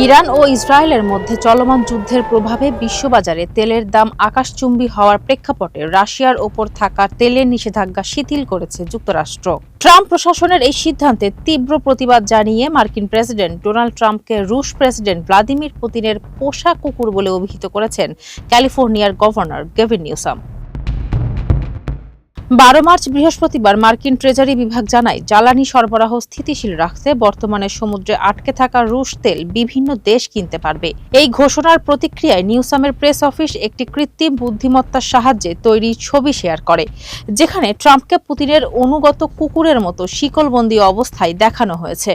Iran ও ইসরায়েলের মধ্যে চলমান যুদ্ধের প্রভাবে বিশ্ববাজারে তেলের দাম আকাশচুম্বী হওয়ার প্রেক্ষাপটে রাশিয়ার ওপর থাকা তেলের নিষেধাজ্ঞা শিথিল করেছে যুক্তরাষ্ট্র। ট্রাম্প প্রশাসনের এই সিদ্ধান্তে তীব্র প্রতিবাদ জানিয়ে মার্কিন প্রেসিডেন্ট ডোনাল্ড ট্রাম্পকে রুশ প্রেসিডেন্ট ভ্লাদিমির পুতিনের পোষা কুকুর বলে অভিহিত করেছেন ক্যালিফোর্নিয়ার গভর্নর গেভিন নিউসাম। 12 মার্চ বৃহস্পতিবার মার্কিন ট্রেজারি বিভাগ জানায়, জ্বালানি সরবরাহ স্থিতিশীল রাখতে বর্তমানে সমুদ্রে আটকে থাকা রুশ তেল বিভিন্ন দেশ কিনতে পারবে। এই ঘোষণার প্রতিক্রিয়ায় নিউসামের প্রেস অফিস একটি কৃত্রিম বুদ্ধিমত্তার সাহায্যে তৈরি ছবি শেয়ার করে, যেখানে ট্রাম্পকে পুতিনের অনুগত কুকুরের মতো শিকলবন্দী অবস্থায় দেখানো হয়েছে।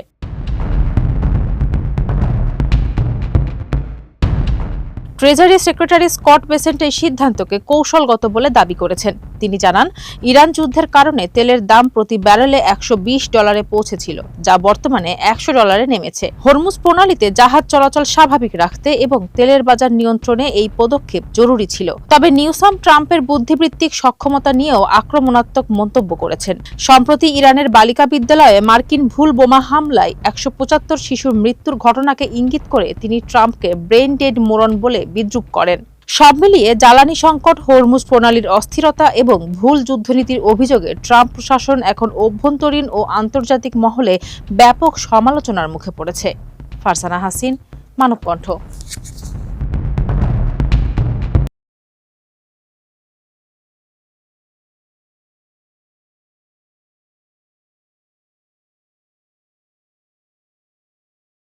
ট্রেজারি সেক্রেটারি স্কট বেসেন্ট এই সিদ্ধান্তকে কৌশলগত বলে দাবি করেছেন। তিনি জানান, ইরান যুদ্ধের কারণে তেলের দাম প্রতি ব্যারেলে $120 পৌঁছেছিল, যা বর্তমানে $100 নেমেছে। হরমুজ প্রণালীতে জাহাজ চলাচল স্বাভাবিক রাখতে এবং তেলের বাজার নিয়ন্ত্রণে এই পদক্ষেপ জরুরি ছিল। তবে নিউসাম ট্রাম্পের বুদ্ধিবৃত্তিক সক্ষমতা নিয়েও আক্রমণাত্মক মন্তব্য করেছেন। সম্প্রতি ইরানের বালিকা বিদ্যালয়ে মার্কিন ভুল বোমা হামলায় 175 শিশুর মৃত্যুর ঘটনাকে ইঙ্গিত করে তিনি ট্রাম্পকে ব্রেন ডেড মোরন বলে বিদ্রূপ করেন। সব মিলিয়ে জ্বালানি সংকট, হরমুজ প্রণালীর অস্থিরতা এবং ভুল যুদ্ধনীতির অভিযোগে ট্রাম্প প্রশাসন এখন অভ্যন্তরীণ ও আন্তর্জাতিক মহলে ব্যাপক সমালোচনার মুখে পড়েছে। ফারজানা হাসিন, মানবকণ্ঠ।